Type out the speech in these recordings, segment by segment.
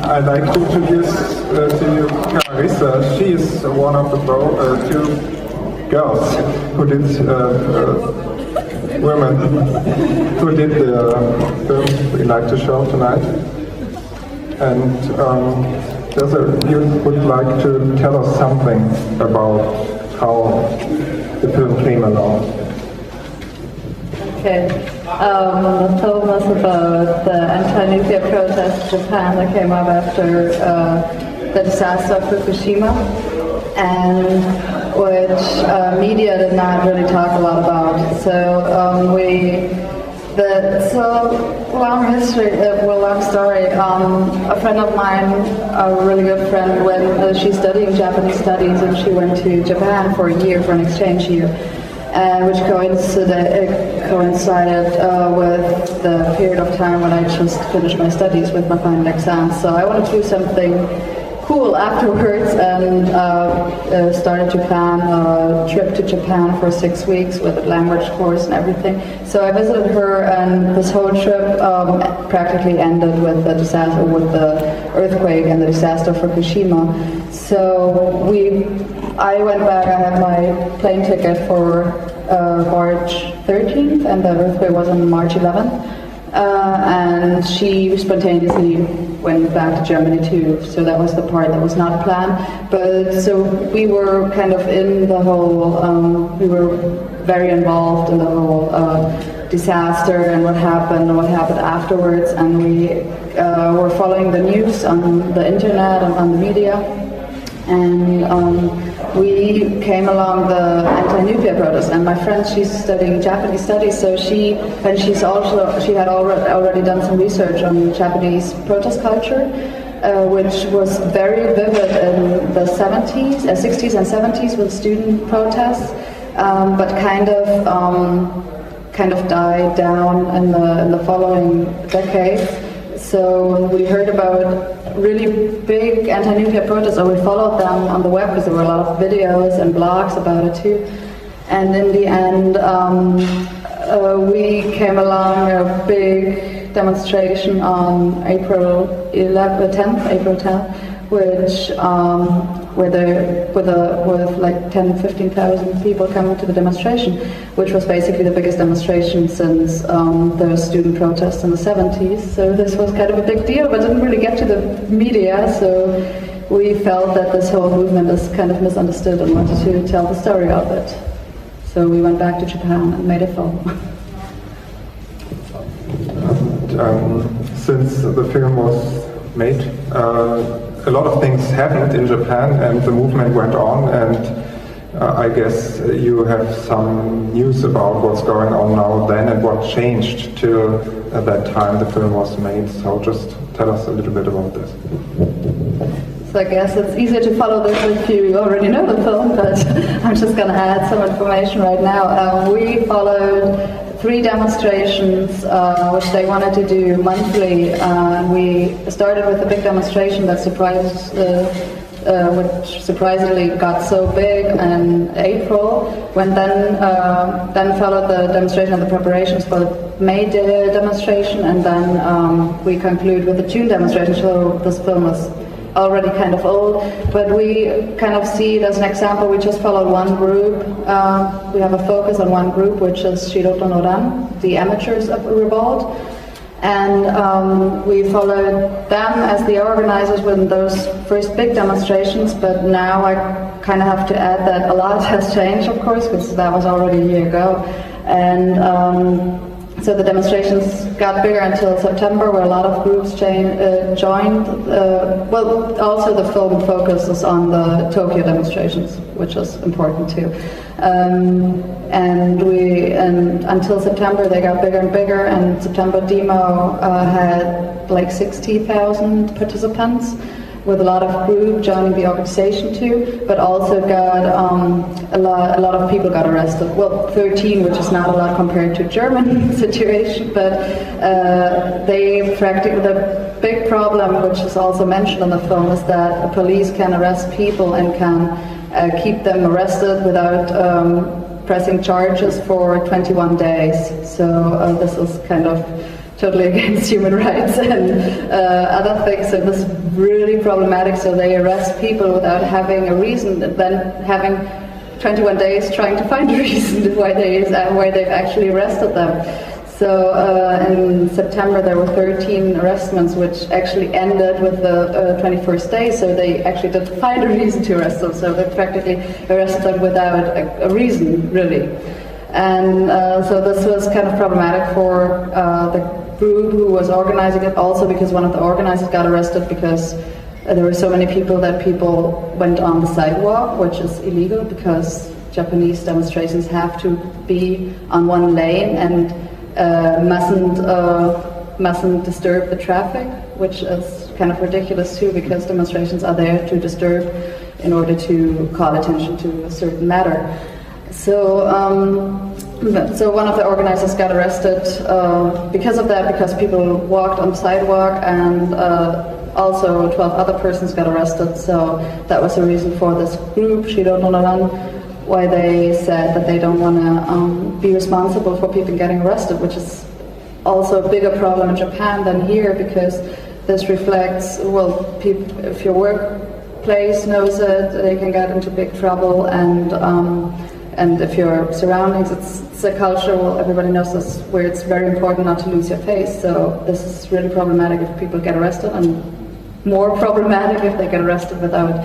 I'd like to introduce to you Carissa. She is one of the two girls who did women who did the film we like to show tonight. And you would like to tell us something about how the film came along. Okay. The film was about the anti-nuclear protests in Japan that came up after the disaster of Fukushima, and which media did not really talk a lot about. So long story. A friend of mine, a really good friend, when she's studying Japanese studies, and she went to Japan for a year for an exchange year. Which coincided with the period of time when I just finished my studies with my final exams. So I wanted to do something cool afterwards, and started to plan a trip to Japan for 6 weeks with a language course and everything. So I visited her, and this whole trip practically ended with the disaster, with the earthquake and the disaster of Fukushima. So I went back. I had my plane ticket for March 13th, and the earthquake was on March 11th. And she spontaneously went back to Germany too. So that was the part that was not planned. But so we were kind of in the whole. We were very involved in the whole disaster and what happened afterwards. And we were following the news on the internet and on the media. And we came along the anti-nuclear protest, and my friend, she's studying Japanese studies, so she had already done some research on Japanese protest culture, which was very vivid in the 60s and 70s with student protests, but kind of died down in the following decade. So we heard about really big anti-nuclear protests, or we followed them on the web because there were a lot of videos and blogs about it too. And in the end, we came along a big demonstration on April 10th, which with like 10-15,000 people coming to the demonstration, which was basically the biggest demonstration since the student protests in the 70s. So this was kind of a big deal, but didn't really get to the media. So we felt that this whole movement is kind of misunderstood and wanted to tell the story of it. So we went back to Japan and made a film. Since the film was made, a lot of things happened in Japan, and the movement went on, and I guess you have some news about what's going on now then and what changed till that time the film was made. So just tell us a little bit about this. So I guess it's easier to follow this if you already know the film, but I'm just going to add some information right now. We followed 3 demonstrations which they wanted to do monthly. We started with a big demonstration that which surprisingly got so big in April, when then followed the demonstration and the preparations for the May demonstration, and then we conclude with the June demonstration. So this film is already kind of old, but we kind of see it as an example. We just followed one group. We have a focus on one group, which is Shiroto no Ran, the amateurs of revolt. And we followed them as the organizers with those first big demonstrations, but now I kind of have to add that a lot has changed, of course, because that was already a year ago. And so the demonstrations got bigger until September, where a lot of groups joined. Also the film focuses on the Tokyo demonstrations, which is important too. And until September they got bigger and bigger, and September demo had like 60,000 participants, with a lot of groups joining the organization too, but also got a lot of people got arrested. Well, 13, which is not a lot compared to German situation, but the big problem, which is also mentioned in the film, is that the police can arrest people and can keep them arrested without pressing charges for 21 days. So this is kind of totally against human rights and other things, and this is really problematic. So they arrest people without having a reason, and then having 21 days trying to find a reason why they've actually arrested them. So in September there were 13 arrestments, which actually ended with the 21st day, so they actually didn't find a reason to arrest them, so they practically arrested them without a reason, really. And so this was kind of problematic for the group who was organizing it, also because one of the organizers got arrested because there were so many people that people went on the sidewalk, which is illegal because Japanese demonstrations have to be on one lane and mustn't disturb the traffic, which is kind of ridiculous too, because demonstrations are there to disturb in order to call attention to a certain matter. So, so one of the organizers got arrested because of that, because people walked on the sidewalk, and also 12 other persons got arrested. So that was the reason for this group, Shironoran, why they said that they don't want to be responsible for people getting arrested, which is also a bigger problem in Japan than here, because this reflects, well, if your workplace knows it, they can get into big trouble, and if your surroundings, it's a culture, well, everybody knows this, where it's very important not to lose your face. So this is really problematic if people get arrested, and more problematic if they get arrested without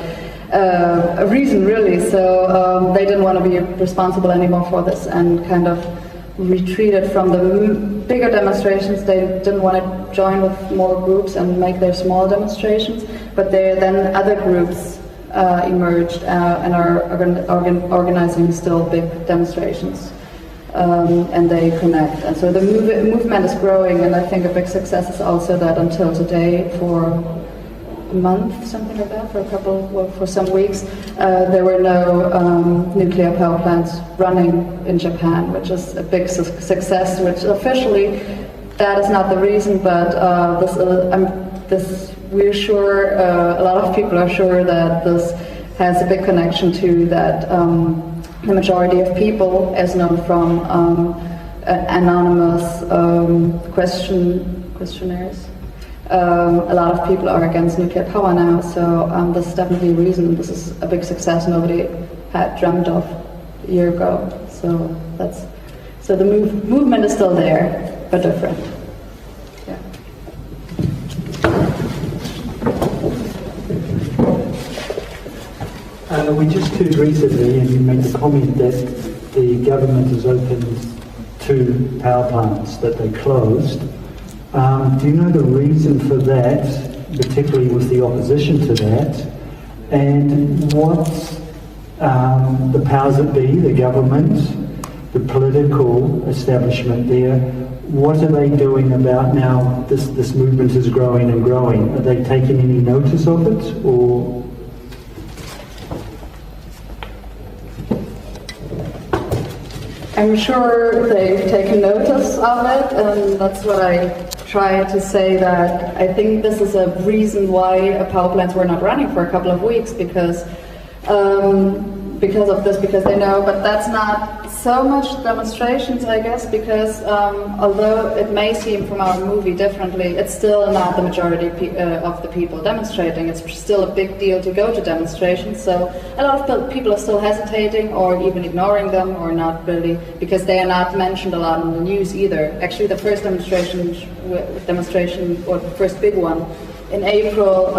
a reason, really. So they didn't want to be responsible anymore for this, and kind of retreated from the bigger demonstrations. They didn't want to join with more groups and make their small demonstrations, but then other groups emerged and are organizing still big demonstrations, and they connect. And so the movement is growing, and I think a big success is also that until today, for a month, something like that, for some weeks, there were no nuclear power plants running in Japan, which is a big success, which officially that is not the reason, but we're sure, a lot of people are sure that this has a big connection to that the majority of people, as known from anonymous questionnaires, a lot of people are against nuclear power now, so this is definitely a reason. This is a big success nobody had dreamt of a year ago. So the movement is still there, but different. Yeah. We just heard recently, and you made the comment that the government has opened 2 power plants that they closed. Do you know the reason for that, particularly with the opposition to that? And what the powers that be, the government, the political establishment there, what are they doing about now this movement is growing and growing? Are they taking any notice of it, or? I'm sure they've taken notice of it, and that's what I try to say, that I think this is a reason why power plants were not running for a couple of weeks, because of this, because they know, but that's not so much demonstrations, I guess, because although it may seem from our movie differently, it's still not the majority of the people demonstrating. It's still a big deal to go to demonstrations, so a lot of people are still hesitating or even ignoring them, or not really, because they are not mentioned a lot in the news either. Actually, the first demonstration, or the first big one, in April,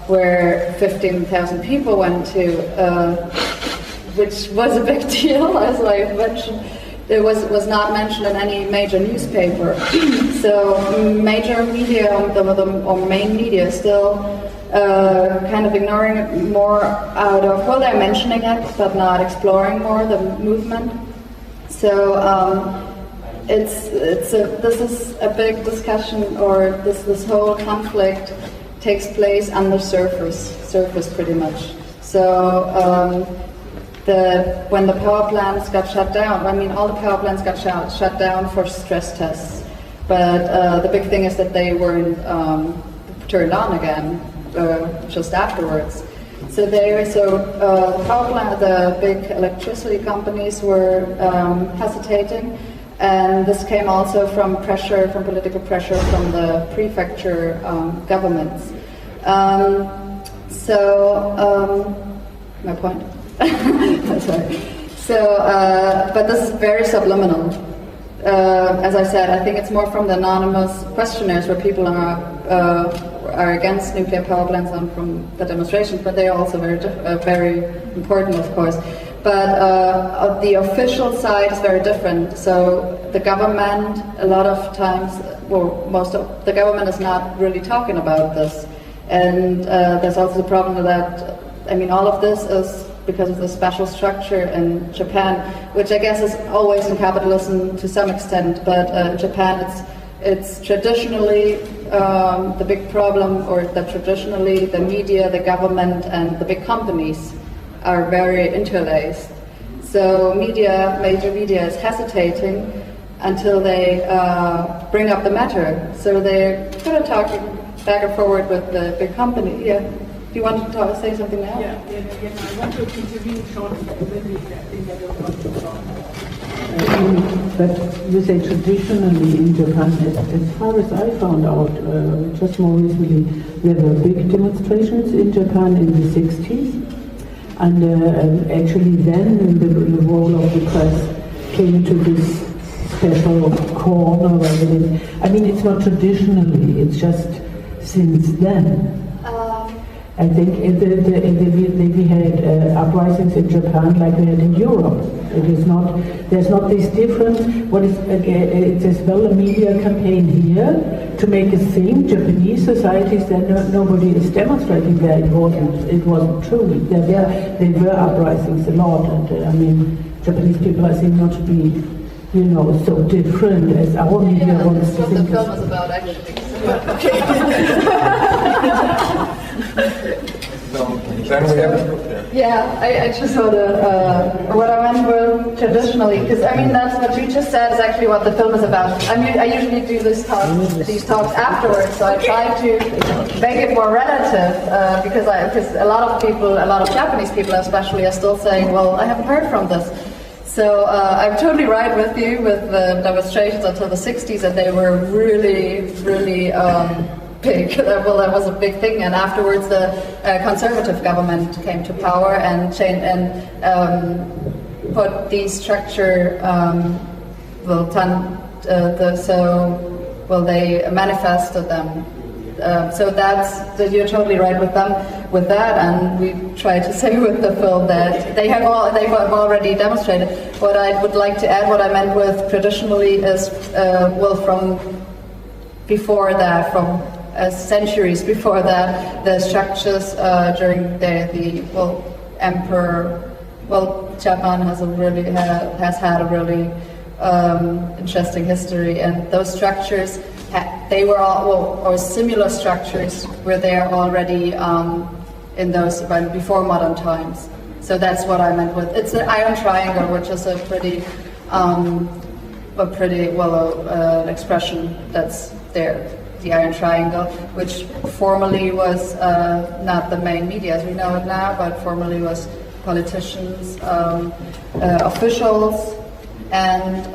where 15,000 people went to, which was a big deal, as I mentioned. It was not mentioned in any major newspaper. So major media, or main media, still kind of ignoring it more out of, well, they're mentioning it, but not exploring more the movement. So this is a big discussion, or this whole conflict takes place under surface pretty much. So when the power plants got shut down, I mean, all the power plants got shut down for stress tests, but the big thing is that they weren't turned on again just afterwards. So the power plant, the big electricity companies were hesitating, And this came also from pressure, from political pressure from the prefecture governments. My point? Sorry. But this is very subliminal. As I said, I think it's more from the anonymous questionnaires where people are against nuclear power plants and from the demonstrations, but they are also very important, of course. But the official side is very different. So the government, a lot of times, well, most of the government is not really talking about this. And there's also the problem that, I mean, all of this is because of the special structure in Japan, which I guess is always in capitalism to some extent, but in Japan it's traditionally the big problem, or that traditionally the media, the government and the big companies are very interlaced. So major media is hesitating until they bring up the matter. So they're kind of talking back and forward with the big company. Yeah. Do you want to say something now? Yeah, I want to intervene shortly. Maybe I think I don't want to talk. But you say traditionally in Japan, as far as I found out just more recently, there were big demonstrations in Japan in the 60s. And actually then the role of the press came to this special corner. I mean, it's not traditionally, it's just since then. I think we had uprisings in Japan like we had in Europe. There's not this difference. It's as well a media campaign here to make us think Japanese societies that nobody is demonstrating there. It wasn't true. There were uprisings a lot, and I mean, Japanese people I think not to be, so different as our media wants to think. That's what the film is about, actually. Yeah, I just sort of what I meant with traditionally, because I mean that's what you just said is actually what the film is about. I mean, I usually do these talks afterwards, so I try to make it more relative because a lot of Japanese people especially are still saying, well, I haven't heard from this. So I'm totally right with you with the demonstrations until the 60s, and they were really, really big. Well, that was a big thing, and afterwards the conservative government came to power and put the structure. They manifested them. So you're totally right with that, and we try to say with the film that they've already demonstrated. What I would like to add, what I meant with traditionally is from before that, from centuries before that, the structures during the emperor. Well, Japan has had a really interesting history, and those structures. They were all, or similar structures were there already in those before modern times. So that's what I meant with it's an iron triangle, which is a pretty expression that's there. The iron triangle, which formerly was not the main media as we know it now, but formerly was politicians, officials, and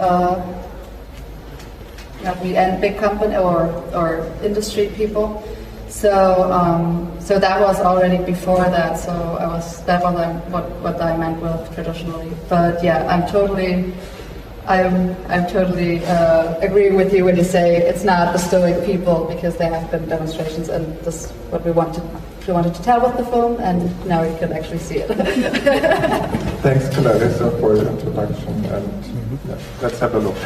big company or industry people. So that was already before that. So that was what I meant with traditionally. But yeah, I'm totally agree with you when you say it's not the Stoic people, because there have been demonstrations, and this is what we wanted to tell with the film, and now you can actually see it. Thanks to Larissa for the introduction, and let's have a look.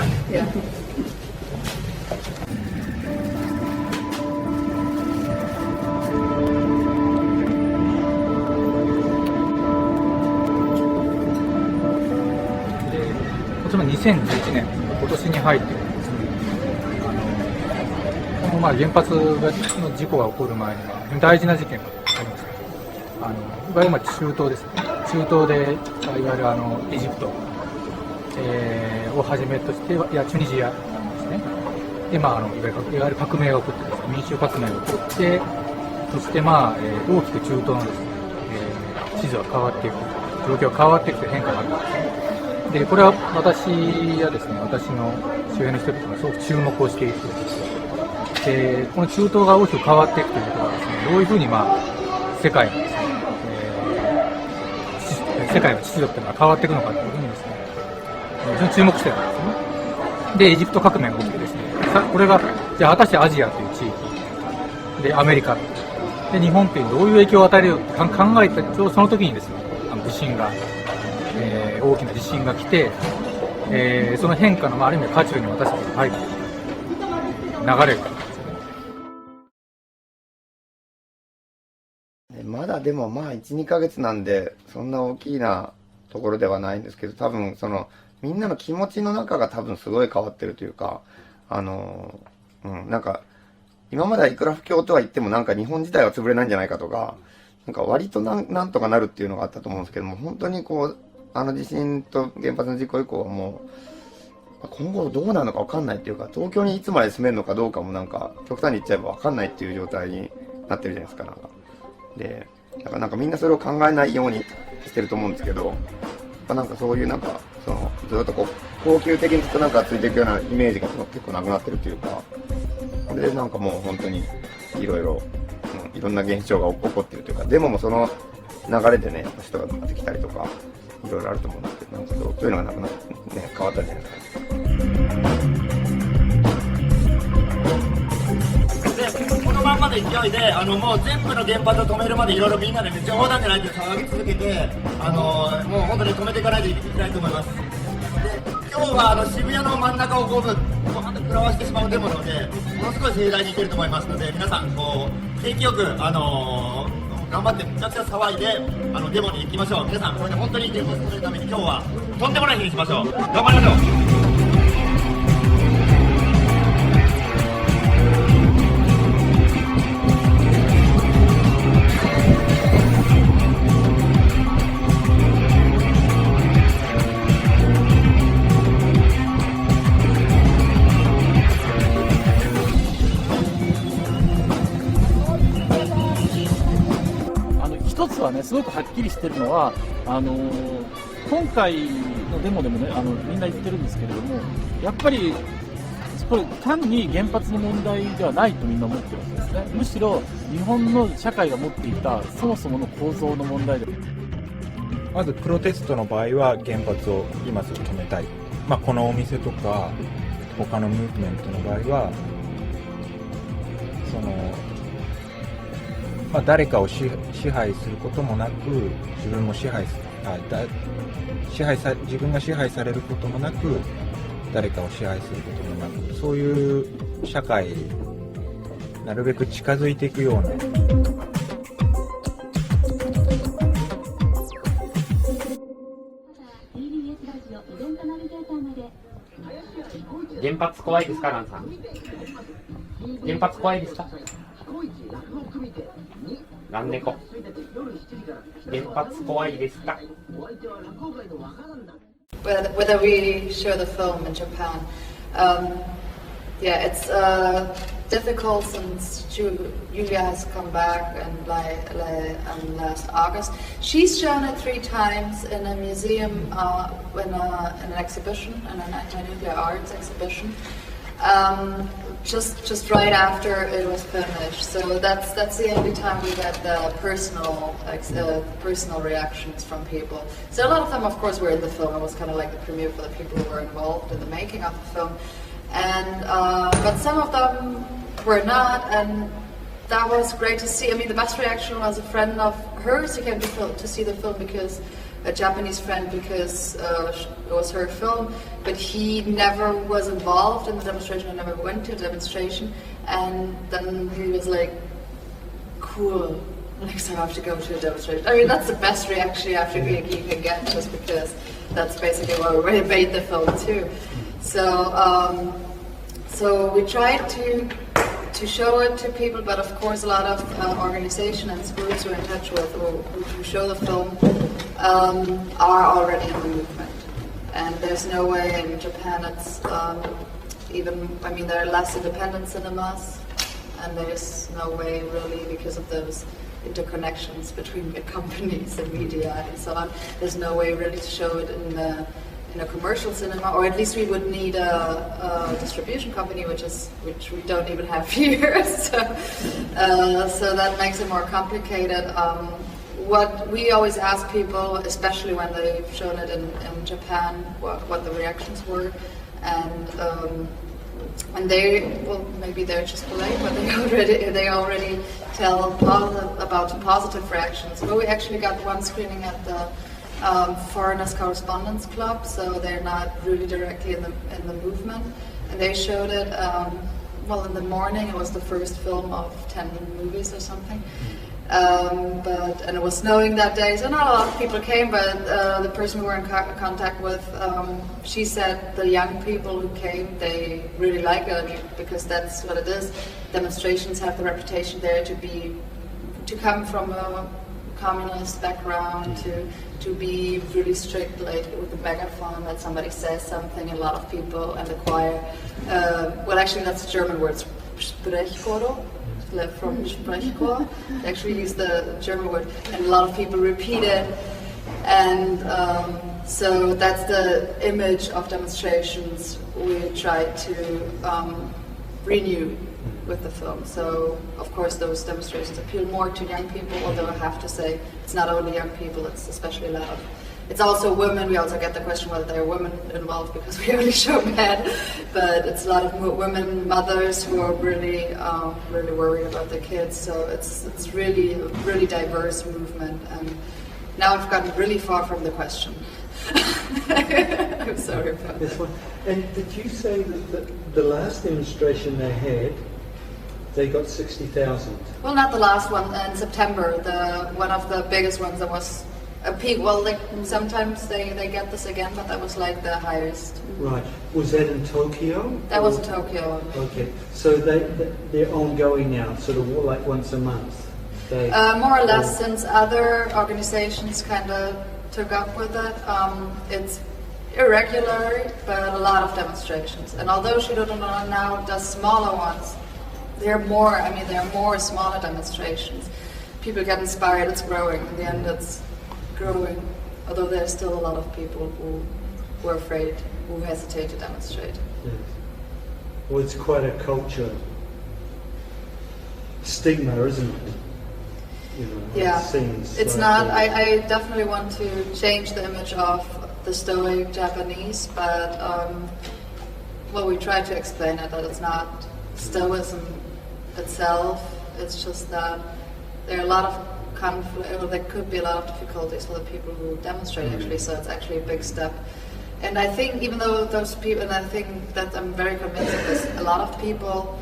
Yeah.2011年、今年に入ってですね、原発の事故が起こる前には大事な事件がありました。いわゆる中東ですね。中東でいわゆるエジプト、をはじめとして、チュニジアですね。でいわゆる革命が起こってですね、民主革命が起こって、そして大きく中東のですね、地図が変わっていく、状況が変わってきて変化があるんですね。でこれは私やですね、私の周辺の人々がすごく注目をしていることです。でこの中東が大きく変わっていくということはですね、どういうふうに世界のですね、世界の秩序というのが変わっていくのかというふうにですね、非常に注目してたんですよね。でエジプト革命が起きてですね、これがじゃあ果たしてアジアという地域でアメリカで日本っていうどういう影響を与えるよって考えたちょうどその時にですね、地震が、大きな地震が来て、その変化のある意味渦中に私たちが入って流れるから。まだでも1、2ヶ月なんでそんな大きなところではないんですけど、多分みんなの気持ちの中が多分すごい変わってるというか、なんか今まではいくら不況とは言ってもなんか日本自体は潰れないんじゃないかとか、なんか割となんとかなるっていうのがあったと思うんですけども、本当に地震と原発の事故以降はもう今後どうなるのか分かんないっていうか、東京にいつまで住めるのかどうかもなんか極端に言っちゃえば分かんないっていう状態になってるじゃないですか。でだからなんかみんなそれを考えないようにしてると思うんですけど、なんかそういうずっと恒久的にずっとなんかついていくようなイメージが結構なくなってるというか、でなんかもう本当にいろんな現象が起こってるというか、デモもその流れでね人が出てきたりとかいろいろあると思うんですけど、なんかそういうのがなくなってね変わったんじゃないですか。このまんまの勢いでもう全部の原発を止めるまでいろいろみんなで冗談じゃないけど騒ぎ続けてもう本当に止めていかないといけないと思います。で今日は渋谷の真ん中を食らわしてしまうデモなので、ものすごい盛大にいけると思いますので、皆さん景気よく頑張ってめちゃくちゃ騒いでデモに行きましょう。皆さんこれで本当にデモをするために今日はとんでもない日にしましょう。頑張りましょう。一つはね、すごくはっきりしてるのは、今回のデモでもね、みんな言ってるんですけれども、やっぱりこれ単に原発の問題ではないとみんな思ってるわけですね。むしろ日本の社会が持っていたそもそもの構造の問題で、まずプロテストの場合は原発を今すぐ止めたい、このお店とか他のムーブメントの場合は誰かを支配することもなく、自分も自分が支配されることもなく、誰かを支配することもなく、そういう社会になるべく近づいていくような。原発怖いですか、ランさん。原発怖いですか。ランネコ。原発怖いですか。Whether we show the film in Japan, yeah, it's difficult since Julia has come back and last August. She's shown it 3 times in a museum, in an exhibition, in an anti-nuclear arts exhibition. Just right after it was finished, so that's the only time we get the personal reactions from people. So a lot of them, of course, were in the film. It was kind of like the premiere for the people who were involved in the making of the film, and but some of them were not, and that was great to see. I mean, the best reaction was a friend of hers who came to see the film because. A Japanese friend, because it was her film, but he never was involved in the demonstration and never went to the demonstration, and then he was like, cool, next time I have to go to a demonstration. I mean, that's the best reaction you can get, just because that's basically why we made the film too. So we tried to show it to people, but of course a lot of organizations and groups we're in touch with who show the film are already in the movement. And there's no way in Japan it's there are less independent cinemas, and there's no way really, because of those interconnections between big companies and media and so on, there's no way really to show it commercial cinema, or at least we would need a distribution company, which we don't even have here. So that makes it more complicated. What we always ask people, especially when they've shown it in Japan, what the reactions were, and maybe they're just polite, but they already tell about positive reactions. Well, we actually got one screening at the Foreigners Correspondence Club, so they're not really directly in the movement, and they showed it. In the morning, it was the first film of 10 movies or something. And it was snowing that day, so not a lot of people came, but the person we were in contact with, she said the young people who came, they really like it, because that's what it is. Demonstrations have the reputation there to come from a communist background, to be really strict, like with the megaphone, that somebody says something, a lot of people, and the choir. Actually that's the German word, Sprechchor, from Sprechchor. They actually use the German word, and a lot of people repeat it. And so that's the image of demonstrations we try to renew with the film. So of course those demonstrations appeal more to young people, although I have to say it's not only young people, it's especially a lot of, it's also women. We also get the question whether there are women involved, because we only show men, but it's a lot of women, mothers who are really really worried about their kids. So it's really a really diverse movement, and now I've gotten really far from the question. I'm sorry about that. And did you say that the last demonstration they had, they got 60,000? Well, not the last one, in September, one of the biggest ones that was a peak. Well, sometimes they get this again, but that was like the highest. Right. Was that in Tokyo? That was in Tokyo. Okay. So they're ongoing now, sort of like once a month? More or less, since other organizations kind of took up with it. It's irregular, but a lot of demonstrations. And although Shirotona now does smaller ones, there are more smaller demonstrations. People get inspired, it's growing. In the end, it's growing, although there's still a lot of people who are afraid, who hesitate to demonstrate. Yes. Well, it's quite a culture stigma, isn't it? Yeah, it's not. I definitely want to change the image of the stoic Japanese, but we try to explain it, that it's not Stoicism itself. It's just that there are a lot of there could be a lot of difficulties for the people who demonstrate, actually. So it's actually a big step. And I think even though those people, and I think that I'm very convinced of this, a lot of people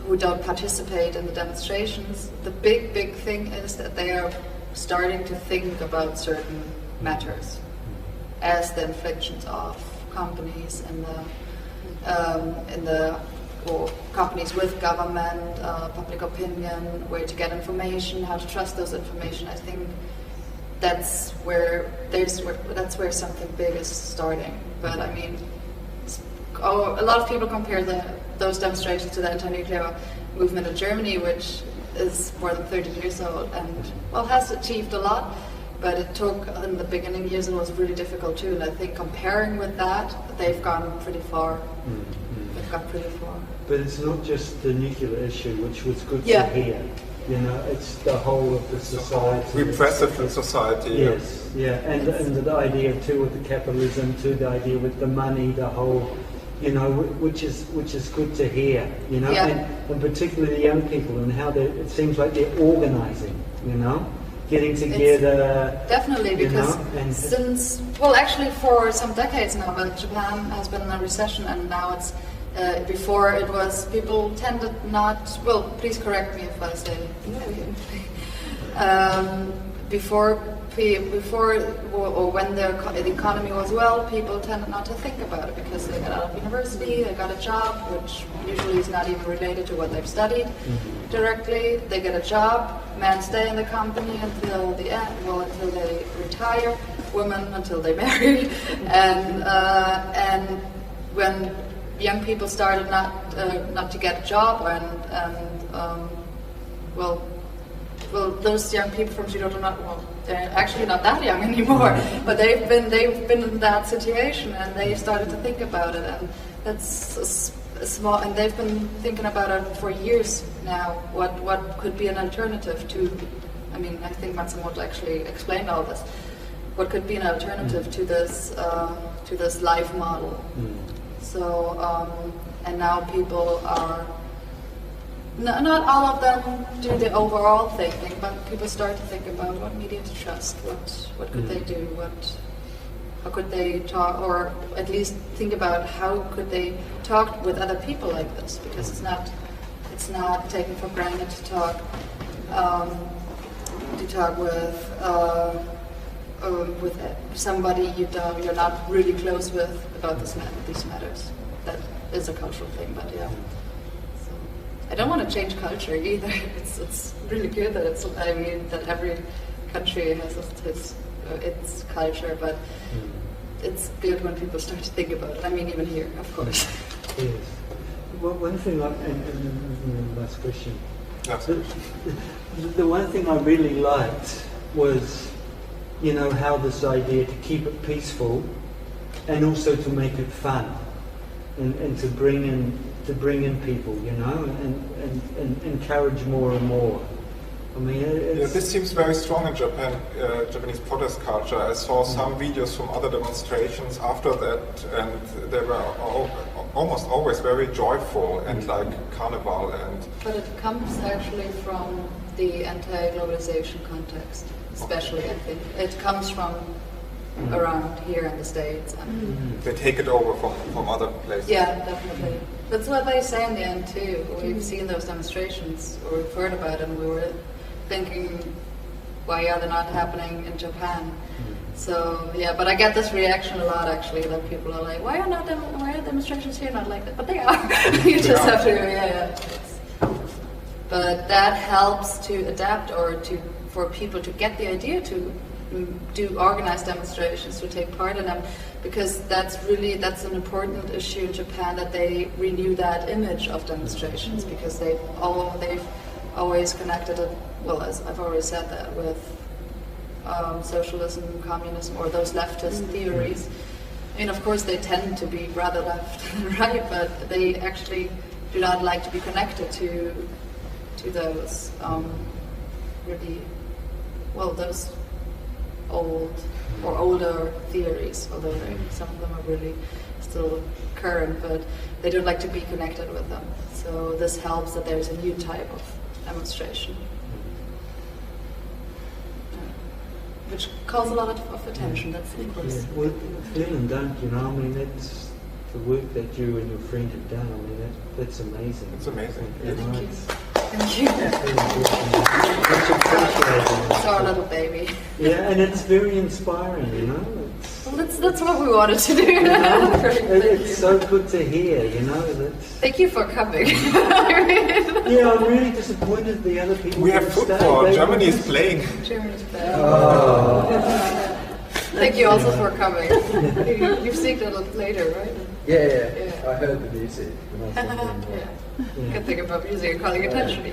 who don't participate in the demonstrations, the big thing is that they are starting to think about certain matters as the inflictions of companies or companies with government, public opinion, where to get information, how to trust those information. I think that's where something big is starting. But I mean, a lot of people compare those demonstrations to the anti-nuclear movement in Germany, which is more than 30 years old and has achieved a lot. But it took, in the beginning years, it was really difficult too. And I think comparing with that, they've gone pretty far. They've gone pretty far. But it's not just the nuclear issue, which was good to hear. It's the whole of the society. Repressive society. Yes, and the idea too with the capitalism, too, the idea with the money, the whole, which is good to hear, and particularly the young people and how it seems like they're organising, getting together. Definitely, because since, actually for some decades now, but Japan has been in a recession, and now it's, before it was, people tended not, please correct me if I say, before or when the economy was people tended not to think about it, because they got out of university, they got a job, which usually is not even related to what they've studied directly. They get a job, men stay in the company until the end, until they retire, women until they marry, and when young people started not to get a job, and well, those young people from Shiroto, they're actually not that young anymore, but they've been in that situation, and they started to think about it, and that's a small, and they've been thinking about it for years now. What could be an alternative to? I mean, I think Matsumoto actually explained all this. What could be an alternative to this life model? So, and now people are. Not all of them do the overall thinking, but people start to think about what media to trust, what could they do, how could they talk, or at least think about how could they talk with other people like this, because it's not taken for granted to talk with somebody you're not really close with about these matters. That is a cultural thing, but yeah. I don't want to change culture either. It's really good that that every country has its culture, but it's good when people start to think about it. I mean, even here, of course. Yes. Well, one thing, and last question. Absolutely. The one thing I really liked was, how this idea to keep it peaceful, and also to make it fun, and to bring in people, and encourage more and more. I mean, this seems very strong in Japan, Japanese protest culture. I saw some videos from other demonstrations after that, and they were almost always very joyful and like carnival. But it comes actually from the anti-globalization context, especially. I think it comes from around here in the States. They take it over from other places. Yeah, definitely. That's what they say in the end too. We've seen those demonstrations, or we've heard about it, and we were thinking, why are they not happening in Japan? So yeah, but I get this reaction a lot actually, that people are like, why are demonstrations here not like that? But they are. You just have to, yeah. But that helps to adapt, or for people to get the idea to do organized demonstrations, to take part in them, because that's an important issue in Japan, that they renew that image of demonstrations, because they've always connected it, well, as I've already said, that with socialism, communism, or those leftist theories. I mean, of course, they tend to be rather left than right, but they actually do not like to be connected to those really, well, those old or older theories, although some of them are really still current, but they don't like to be connected with them. So this helps that there's a new type of demonstration, which calls a lot of attention. That's of course. Yeah. Well, vielen Dank. I mean, that's the work that you and your friend have done. I mean, that's amazing. It's amazing. Thank you. Thank you. It's our little baby. Yeah, and it's very inspiring, Well, that's what we wanted to do. It's so good to hear, Thank you for coming. Yeah, I'm really disappointed the other people. We have football. Germany is playing. Germany's playing. Thank you also for coming. You've seen it later, right? Yeah. I heard the music. You can think about music and calling attention,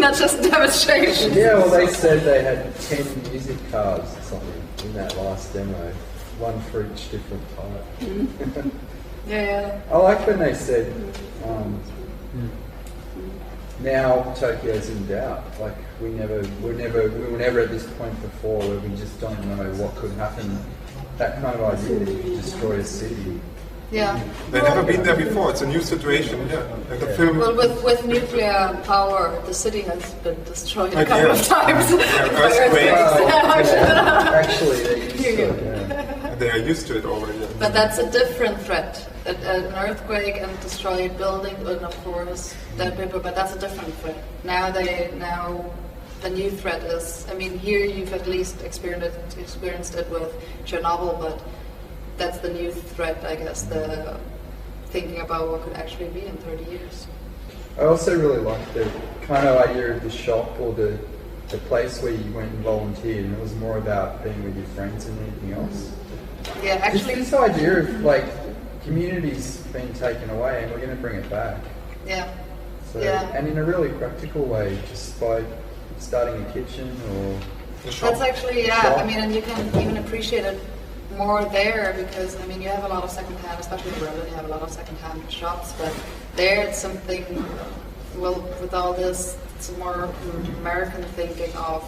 not just demonstrations. Yeah, well, they said they had 10 music cards or something in that last demo, one for each different type. Yeah. I like when they said, now Tokyo's in doubt. Like we were never at this point before where we just don't know what could happen. That kind of idea that you could destroy a city. Yeah. They've never been there before. It's a new situation. Yeah. And the film. Well, with nuclear power, the city has been destroyed a couple of times. Actually, they're used to it. They are used to it already. But that's a different threat. An earthquake and destroy buildings, and of course, dead people. But that's a different threat. Now the new threat is. I mean, here you've at least experienced it with Chernobyl, but that's the new threat, I guess, the thinking about what could actually be in 30 years. I also really like the kind of idea of the shop or the place where you went and volunteered, and it was more about being with your friends than anything else. Yeah, actually. This idea of like community's been taken away and we're going to bring it back. Yeah. So, yeah. And in a really practical way, just by starting a kitchen or? That's actually, yeah, I mean, and you can even appreciate it more there because, I mean, you have a lot of secondhand, especially in Berlin, you have a lot of secondhand shops, but there it's something, well, with all this, it's a more American thinking of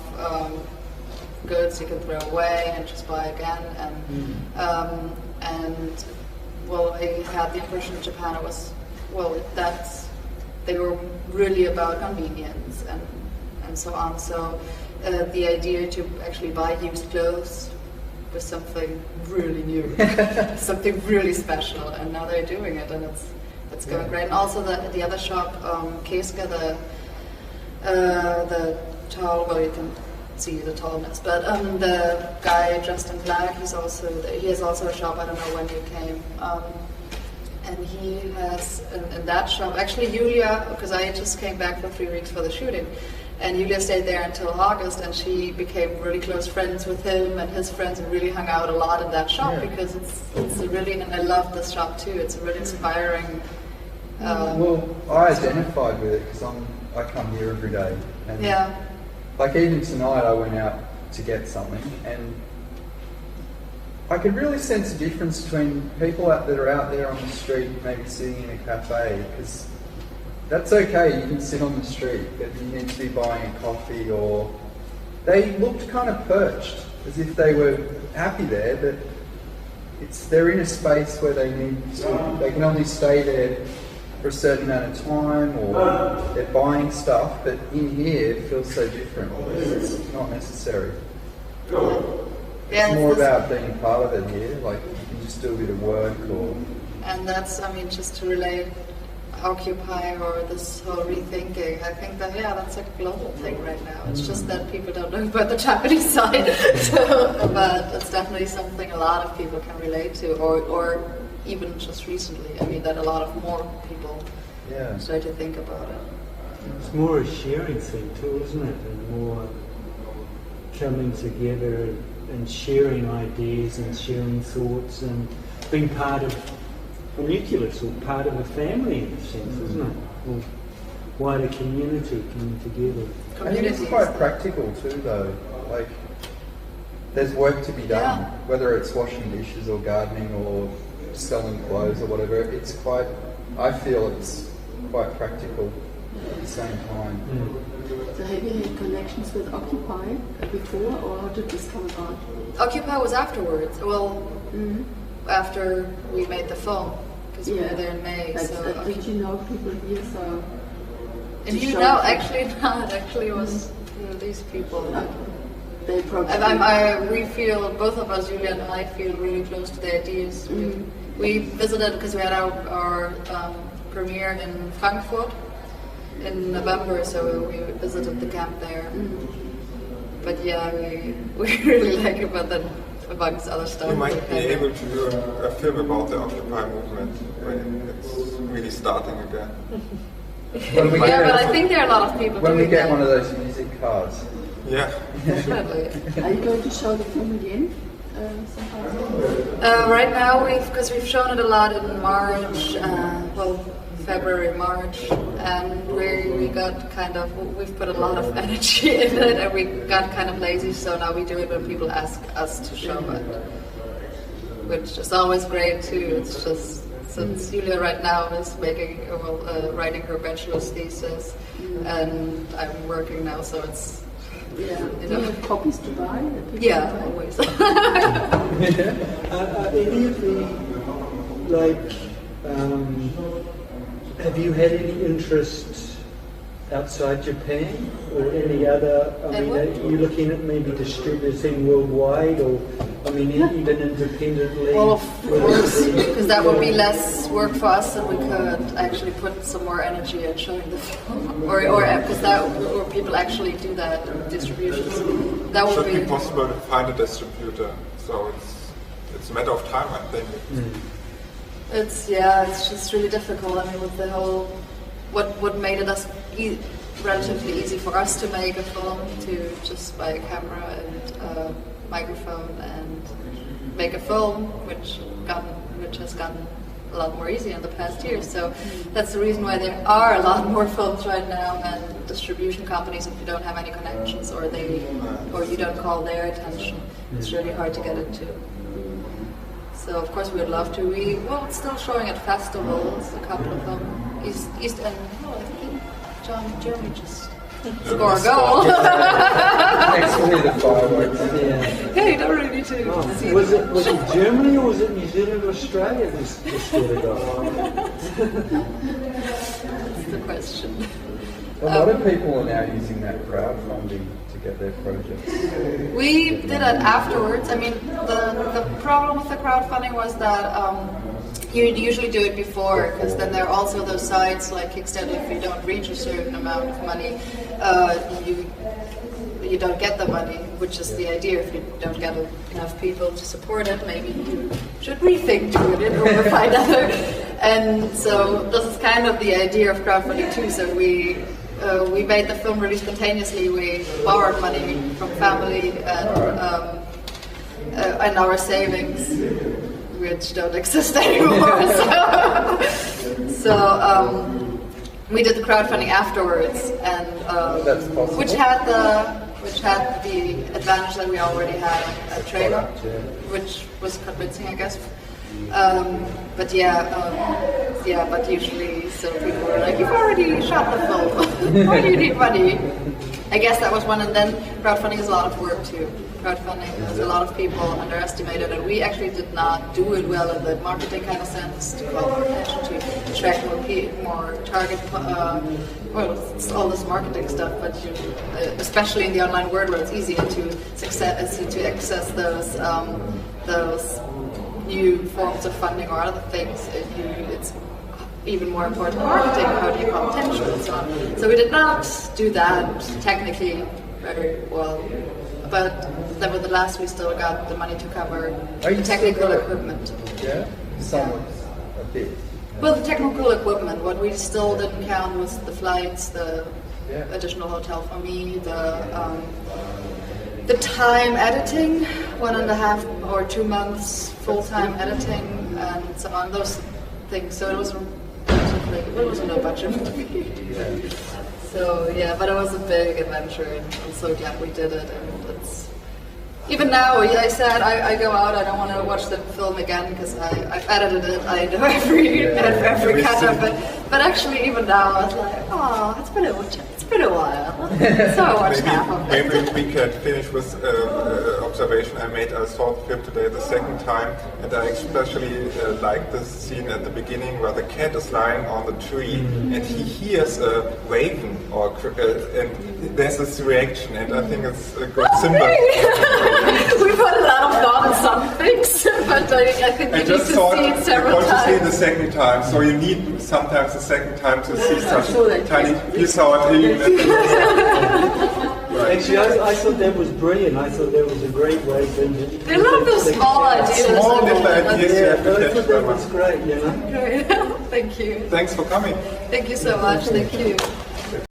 goods you can throw away and just buy again, and well, I had the impression in Japan it was, well, they were really about convenience and so on, so the idea to actually buy used clothes was something really new, something really special, and now they're doing it, and it's going great. And also the other shop, Keska, the tall, well, you can see the tallness, but the guy dressed in black, he has also a shop. I don't know when you came, and he has in that shop. Actually, Julia, because I just came back for 3 weeks for the shooting. And Julia stayed there until August, and she became really close friends with him and his friends, and really hung out a lot in that shop because it's a really, and I love this shop too. It's a really inspiring. Well, I identified with it because I come here every day, and like even tonight, I went out to get something, and I could really sense a difference between people that are out there on the street, maybe sitting in a cafe, because. That's okay, you can sit on the street, but you need to be buying a coffee, or they looked kind of perched, as if they were happy there, but they're in a space where they can only stay there for a certain amount of time, or they're buying stuff, but in here it feels so different. It's not necessary. It's more about being part of it here, like you can just do a bit of work or... And that's, I mean, just to relate Occupy or this whole rethinking, I think that that's a global thing right now. It's just that people don't know about the Japanese side, but it's definitely something a lot of people can relate to, or even just recently. I mean, that a lot of more people start to think about it. It's more a sharing thing too, isn't it? And more coming together and sharing ideas and sharing thoughts and being part of a nucleus or part of a family in a sense, isn't it? Or wider community coming together. I think it's quite practical too though. Like there's work to be done, whether it's washing dishes or gardening or selling clothes or whatever. I feel it's quite practical at the same time. So have you had connections with Occupy before, or how did this come about? Occupy was afterwards. Well, after we made the film, because we were there in May. So did you know people here? So and you know, actually not. Actually, it was these people. They probably. We feel, both of us, Julia and I, feel really close to the ideas. We visited because we had our premiere in Frankfurt in November, so we visited the camp there. But we really like it, but then amongst other stuff. You might be able to do a film about the Occupy movement when it's really starting again. But I think there are a lot of people. When we get one of those music cars. Yeah. Are you going to show the film again? Right now, because we've shown it a lot in March, February, March, and we got we've put a lot of energy in it, and we got kind of lazy, so now we do it when people ask us to show it, which is always great too. It's just, since Julia right now is writing her bachelor's thesis, and I'm working now, so it's, do you have copies to buy? Always. Any of the, have you had any interest outside Japan or any other? I mean, are you looking at maybe distributing worldwide, or even independently? Well, of course, because that would be less work for us, and we could actually put some more energy in showing the film, or because or people actually do that distributions. That would be possible to find a distributor. So it's a matter of time, I think. It's just really difficult. I mean, with the whole, what made it relatively easy for us to make a film, to just buy a camera and a microphone and make a film, which has gotten a lot more easy in the past years. So that's the reason why there are a lot more films right now, and distribution companies, if you don't have any connections or you don't call their attention, it's really hard to get into. So of course we would love to. It's still showing at festivals, a couple of them. East End, I think Jeremy just score a goal. Next to the fireworks. Yeah, you don't really need to see Was it Germany or was it New Zealand or Australia who scored a goal? That's the question. A lot of people are now using that crowdfunding to get their projects. We did it afterwards. I mean, the problem with the crowdfunding was that you usually do it before, because then there are also those sites like Kickstarter. If you don't reach a certain amount of money, you don't get the money, which is the idea. If you don't get enough people to support it, maybe you should rethink doing it or find other. And so this is kind of the idea of crowdfunding too. So we made the film really spontaneously. We borrowed money from family and our savings, which don't exist anymore. So we did the crowdfunding afterwards, and which had the advantage that we already had a trailer, which was convincing, I guess. But usually, so people were like, "You've already shot the film. Why do you need money?" I guess that was one, and then crowdfunding is a lot of work too. Crowdfunding, a lot of people underestimate it, and we actually did not do it well in the marketing kind of sense to call more attention to attract more target. It's all this marketing stuff, but especially in the online world where it's easier to access those new forms of funding or other things. It's even more important marketing. How do you call attention and so on? So we did not do that technically very well. But nevertheless, we still got the money to cover the technical equipment. Yeah? Some a bit. Well, the technical equipment, what we still didn't count was the flights, the additional hotel for me, the time editing, 1.5 or 2 months full-time editing, and so on, those things. So it was no budget movie. So yeah, but it was a big adventure, and I'm so glad we did it. And it's even now, I said I go out, I don't want to watch the film again because I've edited it. I know every cut of it. But actually, even now, I was like, oh, it's been a while. So I watched half of it. Maybe we can finish with observation I made. I saw the film today the second time, and I especially like this scene at the beginning where the cat is lying on the tree and he hears a raven, and there's this reaction, and I think it's a good symbol. We put a lot of thought in some things, but I think you need to see it several times. See it the second time, so you need sometimes the second time to see such tiny. You saw it. Actually, I thought that was brilliant. I thought that was a great way to... I love those small ideas. Small little ideas you have to catch. I thought that was great, you know? Thank you. Thanks for coming. Thank you so much. Thank you.